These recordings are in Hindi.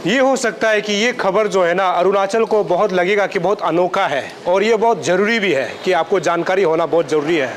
ये हो सकता है कि ये खबर जो है ना अरुणाचल को बहुत लगेगा कि बहुत अनोखा है और ये बहुत ज़रूरी भी है कि आपको जानकारी होना बहुत ज़रूरी है।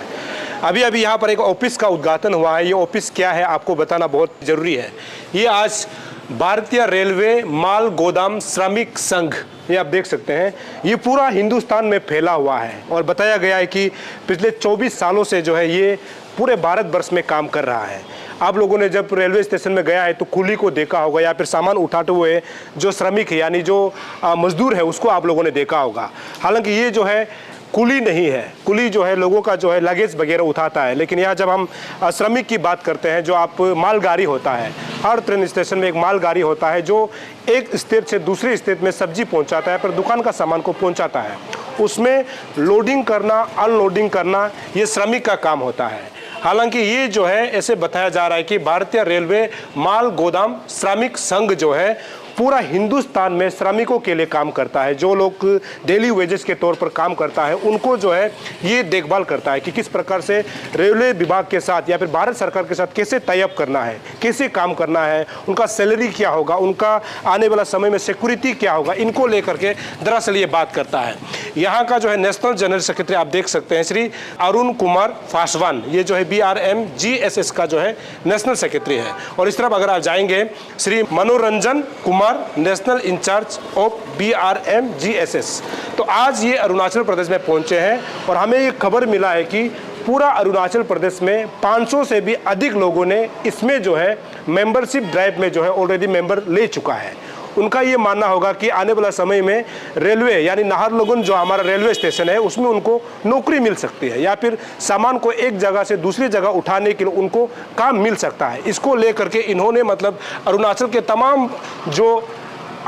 अभी अभी यहाँ पर एक ऑफिस का उद्घाटन हुआ है। ये ऑफिस क्या है आपको बताना बहुत ज़रूरी है। ये आज भारतीय रेलवे माल गोदाम श्रमिक संघ, ये आप देख सकते हैं, ये पूरा हिंदुस्तान में फैला हुआ है और बताया गया है कि पिछले 24 सालों से जो है ये पूरे भारतवर्ष में काम कर रहा है। आप लोगों ने जब रेलवे स्टेशन में गया है तो कुली को देखा होगा या फिर सामान उठाते हुए जो श्रमिक है यानी जो मजदूर है उसको आप लोगों ने देखा होगा। हालांकि ये जो है कुली नहीं है, कुली जो है लोगों का जो है लगेज वगैरह उठाता है, लेकिन यहाँ जब हम श्रमिक की बात करते हैं जो आप मालगाड़ी होता है, हर ट्रेन स्टेशन में एक मालगाड़ी होता है जो एक स्टेट से दूसरे स्टेट में सब्जी पहुँचाता है, फिर दुकान का सामान को पहुँचाता है। उसमें लोडिंग करना अनलोडिंग करना ये श्रमिक का काम होता है। हालांकि ये जो है ऐसे बताया जा रहा है कि भारतीय रेलवे माल गोदाम श्रमिक संघ जो है पूरा हिंदुस्तान में श्रमिकों के लिए काम करता है। जो लोग डेली वेजेस के तौर पर काम करता है उनको जो है ये देखभाल करता है कि किस प्रकार से रेलवे विभाग के साथ या फिर भारत सरकार के साथ कैसे टाई अप करना है, कैसे काम करना है, उनका सैलरी क्या होगा, उनका आने वाला समय में सिक्योरिटी क्या होगा, इनको लेकर के दरअसल ये बात करता है। यहाँ का जो है नेशनल जनरल सेक्रेटरी आप देख सकते हैं श्री अरुण कुमार पासवान, ये जो है BRMGSS का जो है नेशनल सेक्रेटरी है। और इस तरफ अगर आप जाएंगे Shri Manoranjan Kumar national incharge of BRMGSS। तो आज ये अरुणाचल प्रदेश में पहुंचे हैं और हमें ये खबर मिला है कि पूरा अरुणाचल प्रदेश में 500 से भी अधिक लोगों ने इसमें जो है मेंबरशिप ड्राइव में जो है ऑलरेडी मेंबर ले चुका है। उनका ये मानना होगा कि आने वाला समय में रेलवे यानी नाहरलगुन जो हमारा रेलवे स्टेशन है उसमें उनको नौकरी मिल सकती है या फिर सामान को एक जगह से दूसरी जगह उठाने के लिए उनको काम मिल सकता है। इसको लेकर के इन्होंने मतलब अरुणाचल के तमाम जो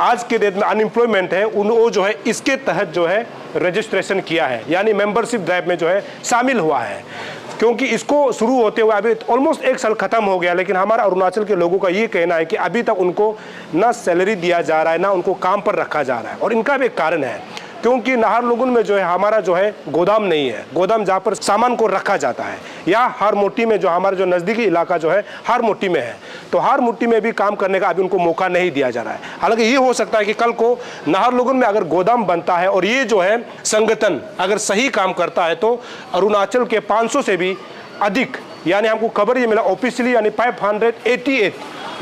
आज के डेट में अनएम्प्लॉयमेंट है वो जो है इसके तहत जो है रजिस्ट्रेशन किया है यानी मेंबरशिप ड्राइव में जो है शामिल हुआ है। क्योंकि इसको शुरू होते हुए अभी ऑलमोस्ट 1 साल खत्म हो गया, लेकिन हमारा अरुणाचल के लोगों का ये कहना है कि अभी तक उनको ना सैलरी दिया जा रहा है ना उनको काम पर रखा जा रहा है। और इनका भी एक कारण है क्योंकि नाहरलगुन में जो है हमारा जो है गोदाम नहीं है, गोदाम जहाँ पर सामान को रखा जाता है, या हारमोटी में जो हमारा जो नज़दीकी इलाका जो है हारमोटी में है, तो हारमोटी में भी काम करने का अभी उनको मौका नहीं दिया जा रहा है। हालांकि ये हो सकता है कि कल को नाहरलगुन में अगर गोदाम बनता है और ये जो है संगठन अगर सही काम करता है तो अरुणाचल के 500 से भी अधिक यानी हमको खबर ये मिला ऑफिशियली यानी 588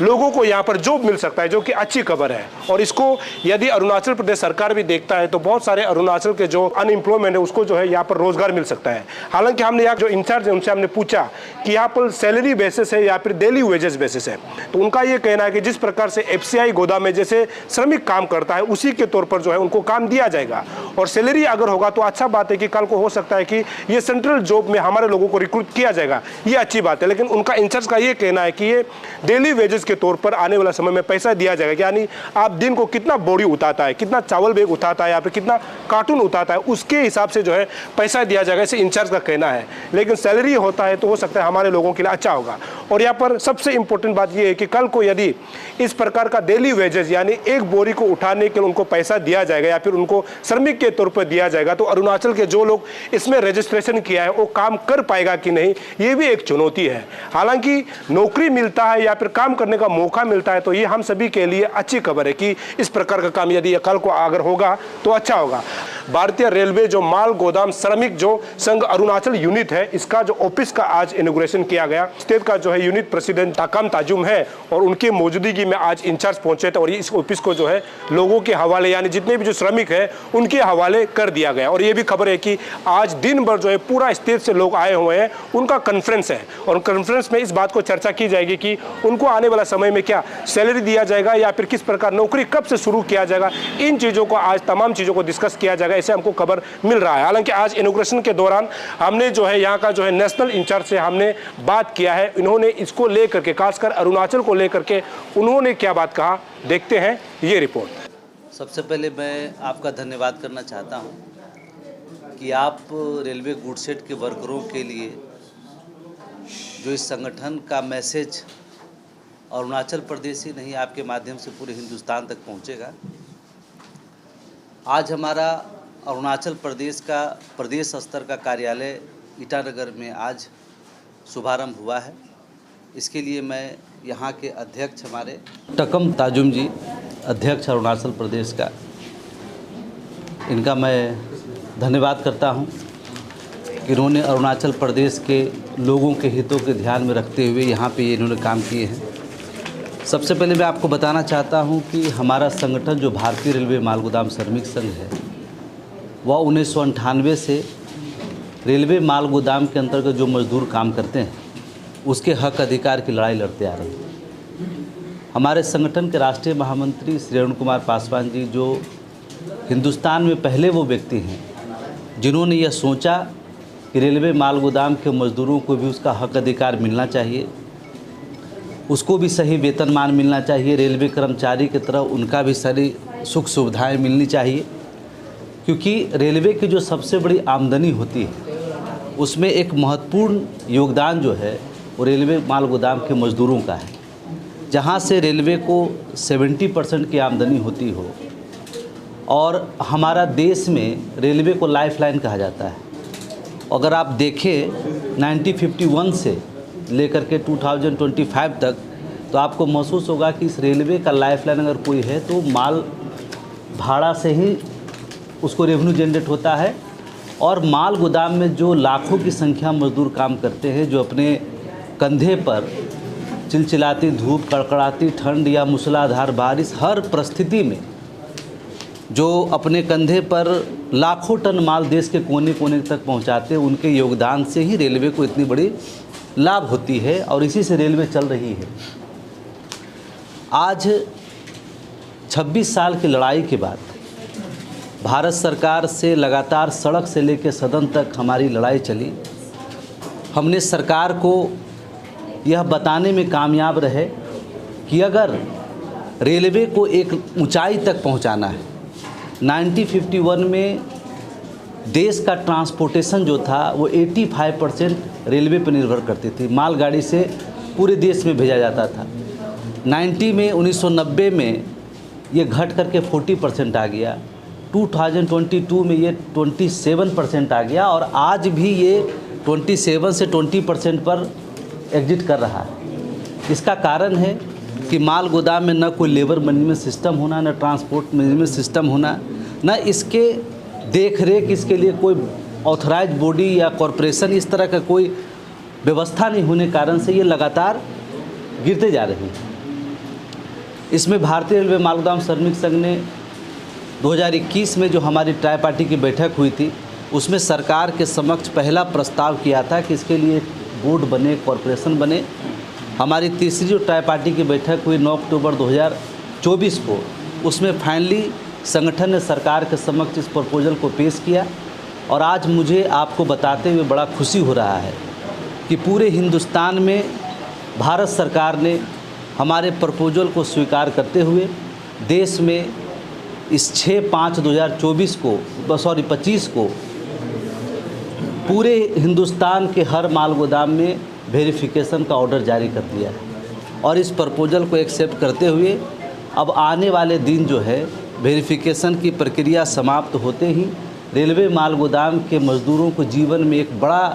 लोगों को यहाँ पर जॉब मिल सकता है, जो कि अच्छी खबर है। और इसको यदि अरुणाचल प्रदेश सरकार भी देखता है तो बहुत सारे अरुणाचल के जो अनएम्प्लॉयमेंट है उसको जो है यहाँ पर रोजगार मिल सकता है। हालांकि हमने यहाँ जो इंचार्ज है उनसे हमने पूछा कि यहाँ पर सैलरी बेसिस है या फिर डेली वेजेस बेसिस है, तो उनका ये कहना है कि जिस प्रकार से FCI गोदाम में जैसे श्रमिक काम करता है उसी के तौर पर जो है उनको काम दिया जाएगा। और सैलरी अगर होगा तो अच्छा बात है कि कल को हो सकता है कि ये सेंट्रल जॉब में हमारे लोगों को रिक्रूट किया जाएगा, ये अच्छी बात है। लेकिन उनका इंचार्ज का ये कहना है कि ये डेली वेजेस के तौर पर आने वाला समय में पैसा दिया जाएगा, यानी आप दिन को कितना बोरी उठाता है, कितना चावल बैग उठाता है या फिर कितना कार्टून उठाता है उसके हिसाब से जो है पैसा दिया जाएगा, ऐसे इंचार्ज का कहना है। लेकिन सैलरी होता है तो हो सकता है हमारे लोगों के लिए अच्छा होगा। और यहाँ पर सबसे इंपॉर्टेंट बात यह है कि कल को यदि इस प्रकार का डेली वेजेस यानी एक बोरी को उठाने के लिए उनको पैसा दिया जाएगा या फिर उनको श्रमिक के तौर पर दिया जाएगा तो अरुणाचल के जो लोग इसमें रजिस्ट्रेशन किया है वो काम कर पाएगा कि नहीं, ये भी एक चुनौती है। हालांकि नौकरी मिलता है या फिर काम करने का मौका मिलता है तो ये हम सभी के लिए अच्छी खबर है कि इस प्रकार का काम यदि कल को अगर होगा तो अच्छा होगा। भारतीय रेलवे जो माल गोदाम श्रमिक जो संघ अरुणाचल यूनिट है इसका जो ऑफिस का आज इनॉग्रेशन किया गया, स्टेट का जो है यूनिट प्रेसिडेंट ताकाम ताजुम है और उनके मौजूदगी में आज इंचार्ज पहुंचे थे और इस ऑफिस को जो है लोगों के हवाले यानी जितने भी जो श्रमिक है उनके हवाले कर दिया गया। और ये भी खबर है कि आज दिन भर जो है पूरा स्टेट से लोग आए हुए हैं, उनका कॉन्फ्रेंस है और कॉन्फ्रेंस में इस बात को चर्चा की जाएगी कि उनको आने वाला समय में क्या सैलरी दिया जाएगा या फिर किस प्रकार नौकरी कब से शुरू किया जाएगा, इन चीज़ों को आज तमाम चीज़ों को डिस्कस किया जाएगा, ऐसे हमको खबर मिल रहा है। हालांकि आज इनॉग्रेशन के दौरान हमने जो है यहाँ का जो है नेशनल इंचार्ज से हमने बात किया है, इन्होंने इसको लेकर के खासकर अरुणाचल को लेकर के उन्होंने क्या बात कहा, देखते हैं ये रिपोर्ट। सबसे पहले मैं आपका धन्यवाद करना चाहता हूँ कि आप रेलवे गुडसेट के वर्करों के लिए जो इस संगठन का मैसेज अरुणाचल प्रदेश ही नहीं आपके माध्यम से पूरे हिंदुस्तान तक पहुंचेगा। आज हमारा अरुणाचल प्रदेश का प्रदेश स्तर का कार्यालय ईटानगर में आज शुभारंभ हुआ है। इसके लिए मैं यहाँ के अध्यक्ष हमारे तकम ताजुम जी अध्यक्ष अरुणाचल प्रदेश का, इनका मैं धन्यवाद करता हूं कि इन्होंने अरुणाचल प्रदेश के लोगों के हितों के ध्यान में रखते हुए यहाँ पे इन्होंने काम किए हैं। सबसे पहले मैं आपको बताना चाहता हूं कि हमारा संगठन जो भारतीय रेलवे मालगोदाम श्रमिक संघ है, वह 1998 से रेलवे मालगोदाम के अंतर्गत जो मजदूर काम करते हैं उसके हक अधिकार की लड़ाई लड़ते आ रहे हैं। हमारे संगठन के राष्ट्रीय महामंत्री श्री अरुण कुमार पासवान जी, जो हिंदुस्तान में पहले वो व्यक्ति हैं जिन्होंने यह सोचा कि रेलवे मालगोदाम के मजदूरों को भी उसका हक अधिकार मिलना चाहिए, उसको भी सही वेतनमान मिलना चाहिए, रेलवे कर्मचारी की तरह उनका भी सारी सुख सुविधाएं मिलनी चाहिए। क्योंकि रेलवे की जो सबसे बड़ी आमदनी होती है उसमें एक महत्वपूर्ण योगदान जो है वो रेलवे मालगोदाम के मजदूरों का है। जहाँ से रेलवे को 70% की आमदनी होती हो, और हमारा देश में रेलवे को लाइफलाइन कहा जाता है। अगर आप देखें 1951 से लेकर के 2025 तक, तो आपको महसूस होगा कि इस रेलवे का लाइफलाइन अगर कोई है तो माल भाड़ा से ही उसको रेवेन्यू जनरेट होता है। और माल गोदाम में जो लाखों की संख्या मजदूर काम करते हैं, जो अपने कंधे पर चिलचिलाती धूप, कड़कड़ाती ठंड या मूसलाधार बारिश, हर परिस्थिति में जो अपने कंधे पर लाखों टन माल देश के कोने कोने तक पहुंचाते हैं, उनके योगदान से ही रेलवे को इतनी बड़ी लाभ होती है और इसी से रेलवे चल रही है। आज 26 साल की लड़ाई के बाद भारत सरकार से लगातार सड़क से लेकर सदन तक हमारी लड़ाई चली। हमने सरकार को यह बताने में कामयाब रहे कि अगर रेलवे को एक ऊंचाई तक पहुंचाना है, 1951 में देश का ट्रांसपोर्टेशन जो था वो 85% रेलवे पर निर्भर करती थी, मालगाड़ी से पूरे देश में भेजा जाता था। 1990 में ये घट करके 40% आ गया, 2022 में ये 27% आ गया और आज भी ये 27 से 20% पर एग्जिट कर रहा है। इसका कारण है कि माल गोदाम में न कोई लेबर मैनेजमेंट सिस्टम होना, न ट्रांसपोर्ट मैनेजमेंट सिस्टम होना, न इसके देख रेख इसके लिए कोई ऑथराइज बॉडी या कॉरपोरेशन, इस तरह का कोई व्यवस्था नहीं होने कारण से ये लगातार गिरते जा रहे हैं। इसमें भारतीय रेलवे मालगोदाम श्रमिक संघ ने 2021 में जो हमारी ट्राई पार्टी की बैठक हुई थी, उसमें सरकार के समक्ष पहला प्रस्ताव किया था कि इसके लिए बोर्ड बने, कॉरपोरेशन बने। हमारी तीसरी जो ट्राई पार्टी की बैठक हुई 9 अक्टूबर 2024 को, उसमें फाइनली संगठन ने सरकार के समक्ष इस प्रपोजल को पेश किया और आज मुझे आपको बताते हुए बड़ा खुशी हो रहा है कि पूरे हिंदुस्तान में भारत सरकार ने हमारे प्रपोजल को स्वीकार करते हुए देश में इस 6/5/2024 को 25 को पूरे हिंदुस्तान के हर माल गोदाम में वेरिफिकेशन का ऑर्डर जारी कर दिया है। और इस प्रपोजल को एक्सेप्ट करते हुए अब आने वाले दिन जो है वेरिफिकेशन की प्रक्रिया समाप्त होते ही रेलवे माल गोदाम के मजदूरों को जीवन में एक बड़ा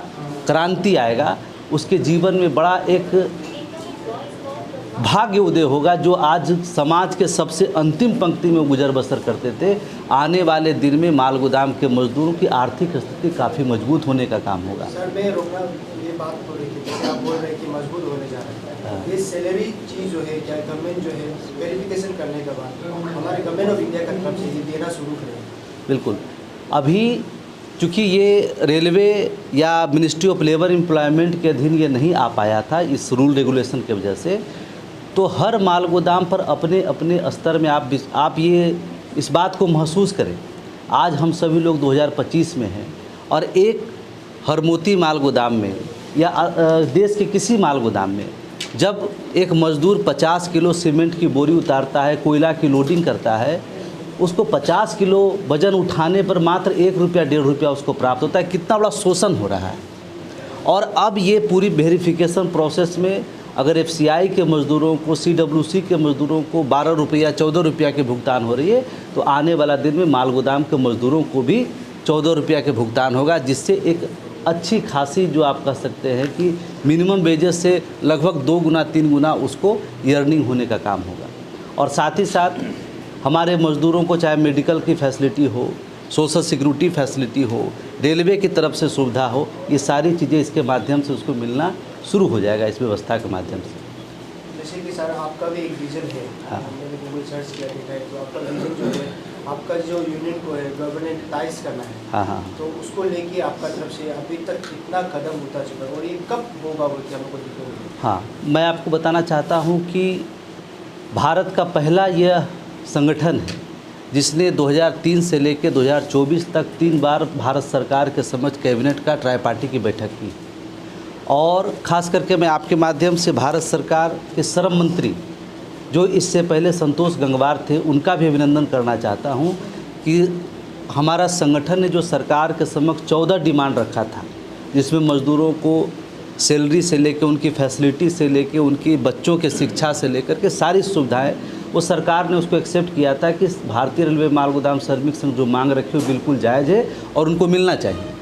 क्रांति आएगा, उसके जीवन में बड़ा एक भाग्य उदय होगा। जो आज समाज के सबसे अंतिम पंक्ति में गुजर बसर करते थे, आने वाले दिन में माल गोदाम के मजदूरों की आर्थिक स्थिति काफ़ी मजबूत होने का काम होगा। सर, मैं रोकना ये बात हो रही थी, जैसे आप बोल रहे हैं कि मजबूत होने जा रहा है, ये सैलरी चीज़ जो है, क्या गवर्नमेंट जो है वेरिफिकेशन करने के बाद हमारे गवर्नमेंट ऑफ इंडिया का तरफ से ये देना शुरू करें? बिल्कुल। अभी चूँकि ये रेलवे या मिनिस्ट्री ऑफ लेबर एम्प्लॉयमेंट के अधीन ये नहीं आ पाया था इस रूल रेगुलेशन की वजह से, तो हर माल गोदाम पर अपने अपने स्तर में आप ये इस बात को महसूस करें। आज हम सभी लोग 2025 में हैं और एक हरमोती माल गोदाम में या देश के किसी माल गोदाम में जब एक मज़दूर 50 किलो सीमेंट की बोरी उतारता है, कोयला की लोडिंग करता है, उसको 50 किलो वजन उठाने पर मात्र 1 रुपया 1.5 रुपया उसको प्राप्त होता है। कितना बड़ा शोषण हो रहा है। और अब ये पूरी वेरिफिकेशन प्रोसेस में अगर एफसीआई के मज़दूरों को, सीडब्ल्यूसी के मज़दूरों को 12 रुपया 14 रुपया के भुगतान हो रही है, तो आने वाला दिन में माल गोदाम के मज़दूरों को भी 14 रुपया के भुगतान होगा, जिससे एक अच्छी खासी जो आप कह सकते हैं कि मिनिमम वेजेस से लगभग 2 गुना 3 गुना उसको अर्निंग होने का काम होगा। और साथ ही साथ हमारे मज़दूरों को चाहे मेडिकल की फैसिलिटी हो, सोशल सिक्योरिटी फैसिलिटी हो, रेलवे की तरफ से सुविधा हो, ये सारी चीज़ें इसके माध्यम से उसको मिलना शुरू हो जाएगा इस व्यवस्था के माध्यम से। जैसे कि सर आपका भी एक विजन है, हाँ। हमने भी गूगल सर्च किया देखा है, तो आपका विजन जो है, आपका जो यूनियन को है गवर्नेंटाइज करना है, हाँ हाँ। तो उसको लेके आपका तरफ से अभी तक कितना कदम उठा चुका है और ये कब होगा बोल के हमको दिखेगा? हाँ, मैं आपको बताना चाहता हूँ कि भारत का पहला यह संगठन है जिसने 2003 से लेकर 2024 तक 3 बार भारत सरकार के समक्ष कैबिनेट का ट्राईपार्टी की बैठक की। और ख़ास करके मैं आपके माध्यम से भारत सरकार के श्रम मंत्री जो इससे पहले संतोष गंगवार थे, उनका भी अभिनंदन करना चाहता हूं कि हमारा संगठन ने जो सरकार के समक्ष 14 डिमांड रखा था, जिसमें मज़दूरों को सैलरी से लेकर उनकी फैसिलिटी से लेकर उनकी बच्चों के शिक्षा से लेकर के सारी सुविधाएं, वो सरकार ने उसको एक्सेप्ट किया था कि भारतीय रेलवे माल गोदाम श्रमिक संघ जो मांग रखी हो बिल्कुल जायज़ है और उनको मिलना चाहिए।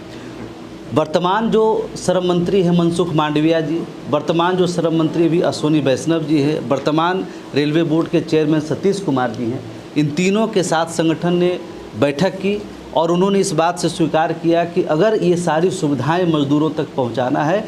वर्तमान जो श्रम मंत्री है मनसुख मांडविया जी, वर्तमान जो श्रम मंत्री भी अश्विनी वैष्णव जी है, वर्तमान रेलवे बोर्ड के चेयरमैन सतीश कुमार जी हैं, इन तीनों के साथ संगठन ने बैठक की और उन्होंने इस बात से स्वीकार किया कि अगर ये सारी सुविधाएं मज़दूरों तक पहुंचाना है